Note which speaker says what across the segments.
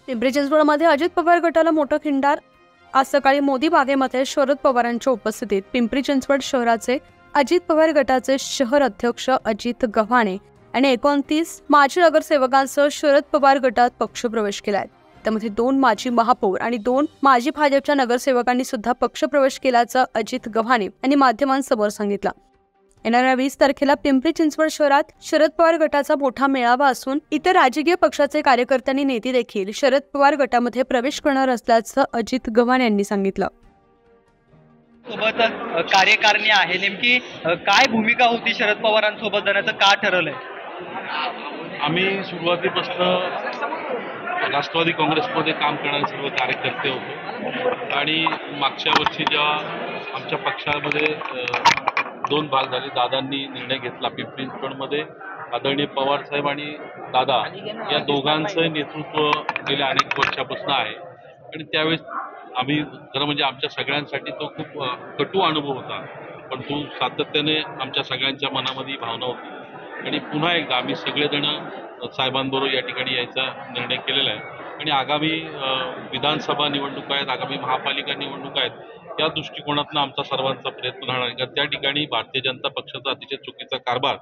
Speaker 1: पिंपरी चिंचवडमध्ये अजित पवार गटाला मोठं खिंडार। आज सकाळी मोदी बागेमध्ये शरद पवारांच्या उपस्थितीत पिंपरी चिंचवड शहराचे अजित पवार गटाचे शहर अध्यक्ष अजित गव्हाणे आणि 29 माजी नगरसेवकांसह शरद पवार गटात पक्षप्रवेश केलाय। त्यामध्ये 2 माजी महापौर आणि 2 माजी भाजपच्या नगरसेवकांनी सुद्धा पक्षप्रवेश केल्याचं अजित गव्हाणे यांनी माध्यमांसमोर सांगितलं। येणाऱ्या 20 तारखेला पिंपरी चिंचवड शहरात शरद पवार गटाचा मोठा मेळावा असून इतर राजकीय पक्षाचे कार्यकर्त्यांनी नेते देखील शरद पवार गटामध्ये प्रवेश करणार असल्याचं अजित गव्हाणे यांनी सांगितलं।
Speaker 2: सोबत कार्यकारिणी आहे, नेमकी काय भूमिका होती शरद पवारांसोबत जाण्याचं का ठरवलंय?
Speaker 3: आम्ही सुरुवातीपासून राष्ट्रवादी काँग्रेसमध्ये काम करणारे सर्व कार्यकर्ते होतो आणि मागच्या वर्षी जेव्हा आमच्या पक्षामध्ये 2 भाग झाले, दादांनी निर्णय घेतला पिंपरी चिंचवडमध्ये आदरणीय पवार साहेब आणि दादा या दोघांचं नेतृत्व गेल्या अनेक वर्षापासून आहे आणि त्यावेळेस आम्ही खरं म्हणजे आमच्या सगळ्यांसाठी तो खूप कटू अनुभव होता, पण तो सातत्याने आमच्या सगळ्यांच्या मनामध्ये भावना होती आणि पुन्हा एकदा आम्ही सगळेजण साहेबांबरोबर या ठिकाणी यायचा निर्णय केलेला आहे आणि आगामी विधानसभा निवडणुका आहेत, आगामी महापालिका निवडणुका आहेत, त्या दृष्टिकोनातून आमचा सर्वांचा प्रयत्न राहणार आहे। त्या ठिकाणी भारतीय जनता पक्षाचा अतिशय चुकीचा कारभार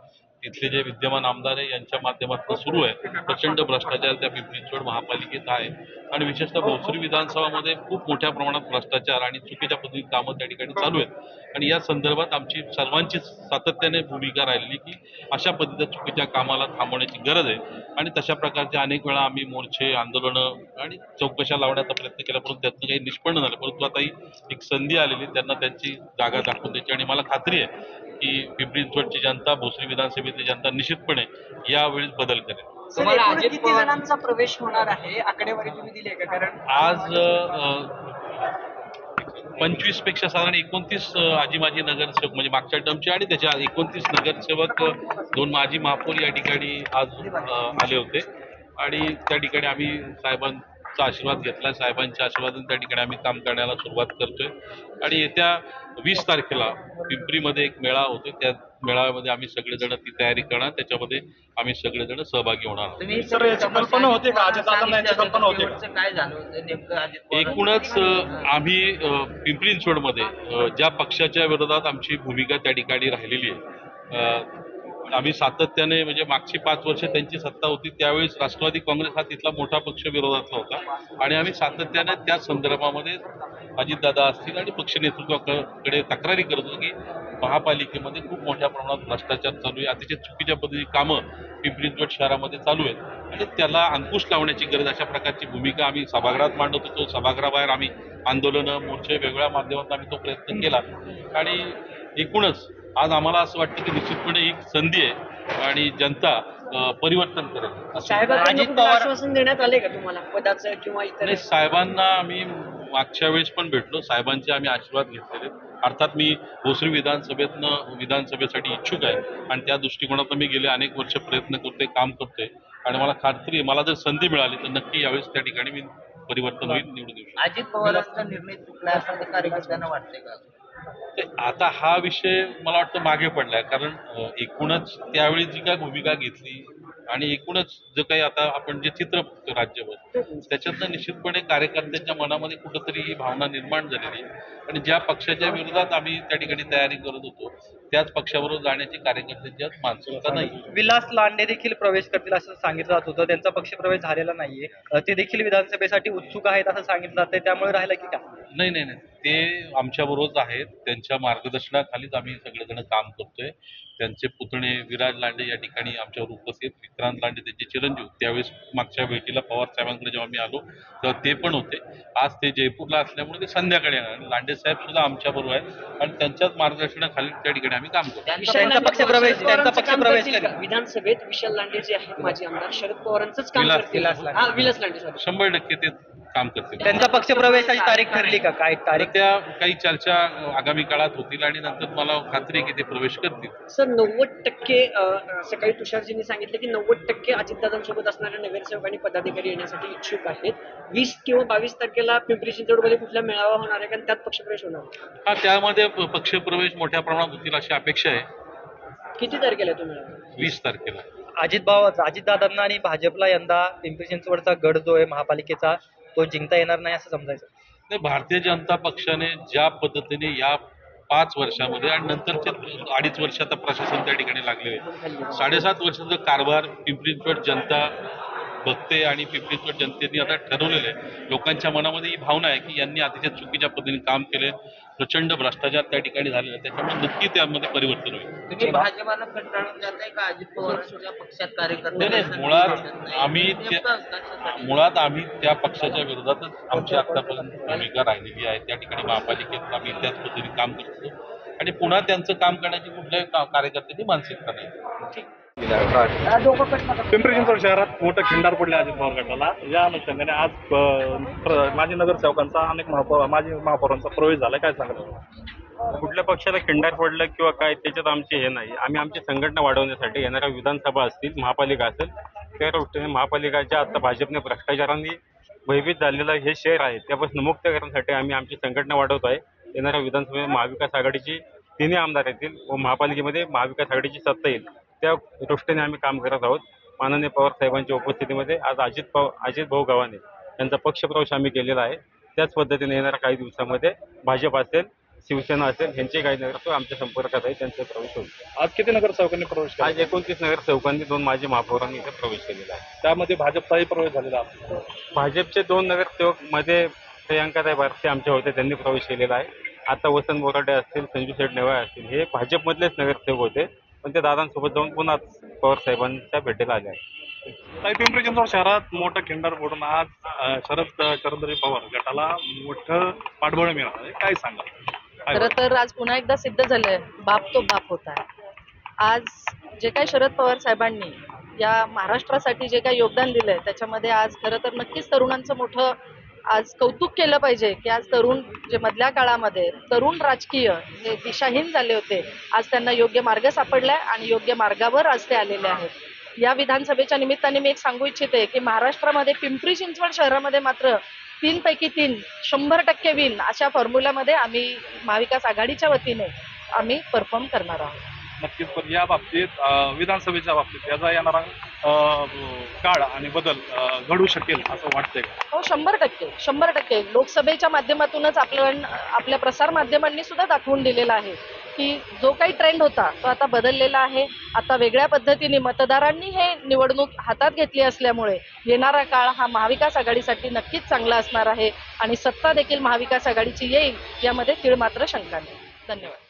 Speaker 3: तिथले जे विद्यमान आमदार आहे यांच्या माध्यमातून सुरू आहे। प्रचंड भ्रष्टाचार त्या पिंपरी चिंचवड महापालिकेत आहे आणि विशेषतः भोसरी विधानसभामध्ये खूप मोठ्या प्रमाणात भ्रष्टाचार आणि चुकीच्या पद्धतीने कामं त्या ठिकाणी चालू आहेत आणि या संदर्भात आमची सर्वांची सातत्याने भूमिका राहिलेली की अशा पद्धतीच्या चुकीच्या कामाला थांबवण्याची गरज आहे आणि तशा प्रकारचे अनेक वेळा आम्ही मोर्चे, आंदोलनं आणि चौकशा लावण्याचा प्रयत्न केला, परंतु त्यातनं काही निष्पन्न झालं। परंतु आता ही एक संधी आलेली, त्यांना त्यांची जागा दाखवून द्यायची आणि मला खात्री आहे की पिंपरी चिंचवडची जनता, भोसरी विधानसभेतली जनता निश्चितपणे यावेळी बदल करेल।
Speaker 2: किती जणांचा प्रवेश होणार आहे, आकडेवारी तुम्ही दिली आहे का? कारण
Speaker 3: आज 25 पेक्षा साधारण 29 आजी माजी नगरसेवक म्हणजे मागच्या टर्मचे आणि त्याच्या 29 नगरसेवक, 2 माजी महापौर या ठिकाणी आज आले होते आणि त्या ठिकाणी आम्ही साहेबांचा आशीर्वाद घेतला। साहेबांच्या आशीर्वादाने त्या ठिकाणी आम्ही काम करण्याला सुरुवात करतोय आणि येत्या 20 तारखेला पिंपरीमध्ये एक मेळावा होतो, त्या मेळाव्यामध्ये आम्ही सगळेजण ती तयारी करणार, त्याच्यामध्ये आम्ही सगळेजण सहभागी होणार आहोत। एकूणच आम्ही पिंपरी चिंचवडमध्ये ज्या पक्षाच्या विरोधात आमची भूमिका त्या ठिकाणी राहिलेली आहे, आम्ही सातत्याने म्हणजे मागची 5 वर्ष त्यांची सत्ता होती त्यावेळेस राष्ट्रवादी काँग्रेस हा तिथला मोठा पक्ष विरोधातला होता आणि आम्ही सातत्याने त्या संदर्भामध्ये अजितदादा असतील आणि पक्ष नेतृत्वाकडे तक्रारी करत होतो की महापालिकेमध्ये खूप मोठ्या प्रमाणात भ्रष्टाचार चालू आहे, अतिशय चुकीच्या पद्धतीची कामं पिंपरी चिंचवड शहरामध्ये चालू आहेत आणि त्याला अंकुश लावण्याची गरज, अशा प्रकारची भूमिका आम्ही सभागृहात मांडत होतो। सभागृहाबाहेर आम्ही आंदोलनं, मोर्चे, वेगवेगळ्या माध्यमातून आम्ही तो प्रयत्न केला आणि एकूणच आज आम्हाला असं वाटतं की निश्चितपणे एक संधी आहे आणि जनता परिवर्तन करेल।
Speaker 2: साहेबांना आश्वासन देण्यात आले का तुम्हाला पदाचं किंवा इतर?
Speaker 3: साहेबांना आम्ही मागच्या वेळेस पण भेटलो, साहेबांचे आम्ही आशीर्वाद घेतलेले। अर्थात मी भोसरी विधानसभेसाठी इच्छुक आहे आणि त्या दृष्टिकोनातून मी गेले अनेक वर्ष प्रयत्न करतोय, काम करतोय आणि मला खात्री आहे मला जर संधी मिळाली तर नक्की यावेळेस त्या ठिकाणी मी परिवर्तन होईल, निवडून येऊ शकतो।
Speaker 2: अजित पवारांचा निर्णय चुकला असं कार्यकर्त्यांना वाटतंय का?
Speaker 3: आता हा विषय मला वाटतं मागे पडलाय, कारण एकूणच त्यावेळी जी काय भूमिका घेतली आणि एकूणच जे काही आता आपण जे चित्र बघतो राज्यभर, त्याच्यातनं निश्चितपणे कार्यकर्त्यांच्या मनामध्ये कुठंतरी ही भावना निर्माण झालेली आहे आणि ज्या पक्षाच्या विरोधात आम्ही त्या ठिकाणी तयारी करत होतो त्याच पक्षाबरोबर जाण्याची कार्यकर्त्यांची मानसिकता नाही।
Speaker 2: विलास लांडे देखील प्रवेश करतील असं सांगितलं जात होतं, त्यांचा पक्षप्रवेश झालेला नाहीये, ते देखील विधानसभेसाठी उत्सुक आहेत असं सांगितलं जातंय, त्यामुळे राहिलं की का?
Speaker 3: नाही, ते आमच्याबरोबरच आहेत, त्यांच्या मार्गदर्शनाखालीच आम्ही सगळेजण काम करतोय। त्यांचे पुतणे विराज लांडे या ठिकाणी आमच्यावर उपस्थित, विक्रांत लांडे त्यांचे चिरंजीव त्यावेळेस मागच्या भेटीला पवार साहेबांकडे जेव्हा मी आलो तेव्हा ते पण होते। आज ते जयपूरला असल्यामुळे ते संध्याकाळी येणार, लांडे साहेब सुद्धा आमच्या बरोबर आहेत आणि त्यांच्याच मार्गदर्शनाखाली त्या ठिकाणी आम्ही काम करतो।
Speaker 2: त्यांचा पक्षप्रवेश विधानसभेत विशाल लांडे जे आहेत माजी आमदार, शरद पवारांचंच काम करतील, विलास लांडे 100%
Speaker 3: ते काम करतील।
Speaker 2: त्यांचा पक्षप्रवेशाची तारीख ठरली का? काय तारीख?
Speaker 3: त्या काही चर्चा आगामी काळात होतील आणि नंतर मला खात्री आहे की ते प्रवेश करतील।
Speaker 4: सर 90% सकाळी तुषारजींनी सांगितलं की 90% अजितदादांसोबत असणाऱ्या नगरसेवक आणि पदाधिकारी येण्यासाठी इच्छुक आहेत। 20 किंवा 22 तारखेला पिंपरी चिंचवडमध्ये कुठला मेळावा होणार आहे का, त्यात पक्षप्रवेश होणार?
Speaker 3: हा, त्यामध्ये पक्षप्रवेश मोठ्या प्रमाणात होतील अशी अपेक्षा आहे।
Speaker 4: किती तारखेला तो मेळावा?
Speaker 3: 20 तारखेला।
Speaker 2: अजितदादांना आणि भाजपला यंदा पिंपरी चिंचवडचा गड जो आहे महापालिकेचा तो जिंकता येणार नाही असं समजायचं.
Speaker 3: नाही, भारतीय जनता पक्षाने ज्या पद्धतीने या 5 वर्षामध्ये आणि नंतरचे 2.5 वर्ष आता प्रशासन त्या ठिकाणी लागलेले आहे. 7.5 वर्षाचा कारभार पिंपरी चिंचवड जनता बघते आणि पिंपरी चिंचवड जनतेने आता ठरवलेलं आहे. लोकांच्या मनामध्ये ही भावना आहे की यांनी अतिशय चुकीच्या पद्धतीने काम केले, प्रचंड भ्रष्टाचार त्या ठिकाणी झालेला आहे. त्याच्यामुळे नक्की त्यामध्ये परिवर्तन होईल.
Speaker 5: तुम्ही भाजपाला कंटाळून जाताय का अजित पवारांच्या पक्षात कार्यकर्ते?
Speaker 3: नाही, मुळात आम्ही त्या पक्षाच्या विरोधातच आमची आतापर्यंत भूमिका राहिलेली आहे. त्या ठिकाणी महापालिकेत आम्ही त्याच पद्धतीने काम करतो आणि पुन्हा त्यांचं काम करण्याची कुठल्याही कार्यकर्त्यांची मानसिकता नाही.
Speaker 6: पिंपरी चिंचवड शहरात मोठं खिंडार पडले अजित पवार गटाला. या अनुषंगाने आज माजी नगरसेवकांचा अनेक माजी महापौरांचा प्रवेश झाला. काय सांगतो?
Speaker 7: कुठल्या पक्षाला खिंडार पडलं किंवा काय त्याच्यात आमचे हे नाही. आम्ही आमची संघटना वाढवण्यासाठी येणाऱ्या विधानसभा असतील, महापालिका असेल, त्या दृष्टीने महापालिकाच्या आता भाजपने भ्रष्टाचारांनी भयभीत झालेलं हे शहर आहे त्यापासून मुक्त करण्यासाठी आम्ही आमची संघटना वाढवत आहे. येणाऱ्या विधानसभेत महाविकास आघाडीची तिन्ही आमदार येतील व महापालिकेमध्ये महाविकास आघाडीची सत्ता येईल त्या दृष्टीने आम्ही काम करत आहोत. माननीय पवार साहेबांच्या उपस्थितीमध्ये आज अजित भाऊ गव्हाणे यांचा पक्षप्रवेश आम्ही केलेला आहे. त्याच पद्धतीने येणाऱ्या काही दिवसामध्ये भाजप असेल, शिवसेना असेल, यांचे काही नगरसेवक आमच्या संपर्कात आहे, त्यांचा प्रवेश होईल.
Speaker 6: आज किती नगरसेवकांनी प्रवेश केला?
Speaker 7: आज 29 नगरसेवकांनी 2 माजी महापौरांनी इथे प्रवेश केलेला आहे.
Speaker 6: त्यामध्ये भाजपचाही प्रवेश झालेला आहे.
Speaker 7: भाजपचे 2 नगरसेवक मध्ये प्रियांकाताई बारसे आमच्या होते, त्यांनी प्रवेश केलेला आहे. आता वसंत बोराडे असतील, संजू शेठ नेवाळे असतील, हे भाजपमधलेच नगरसेवक होते पण ते दादांसोबत जाऊन पुन्हा पवार साहेबांच्या भेटीला आले आहेत.
Speaker 6: पिंपरी चिंचवड शहरात मोठं खिंडार पडून आज शरदजी पवार गटाला मोठं पाठबळ मिळालं आहे. काय सांगा?
Speaker 8: खरं तर आज पुन्हा एकदा सिद्ध झालंय, बाप तो बाप होता है. आज जे काही शरद पवार साहेबांनी या महाराष्ट्रासाठी जे काही योगदान दिलंय त्याच्यामध्ये आज खरं तर नक्कीच तरुणांचं मोठं आज कौतुक केलं पाहिजे की आज तरुण जे मधल्या काळामध्ये तरुण राजकीय जे दिशाहीन झाले होते आज त्यांना योग्य मार्ग सापडलाय आणि योग्य मार्गावर आज ते आलेले आहेत. या विधानसभेच्या निमित्ताने मी एक सांगू इच्छिते की महाराष्ट्रामध्ये पिंपरी चिंचवड शहरामध्ये मात्र 3 पैकी 3 100% विन अशा फॉर्म्युलामध्ये आम्ही महाविकास आघाडीच्या वतीने आम्ही परफॉर्म करणार आहोत.
Speaker 6: नक्कीच. पण या बाबतीत विधानसभेच्या बाबतीत याचा येणारा काळ आणि बदल घडू शकेल असं वाटतंय का?
Speaker 8: हो, 100%. लोकसभेच्या माध्यमातूनच आपल्या प्रसार माध्यमांनी सुद्धा दाखवून दिलेला आहे की जो काही ट्रेंड होता तो आता बदललेला आहे. आता वेगळ्या पद्धतीने मतदारांनी हे निवडणूक हातात घेतली असल्यामुळे येणारा काळ हा महाविकास आघाडीसाठी नक्कीच चांगला असणार आहे आणि सत्ता देखील महाविकास आघाडीची येईल यामध्ये तीळ मात्र शंका नाही. धन्यवाद.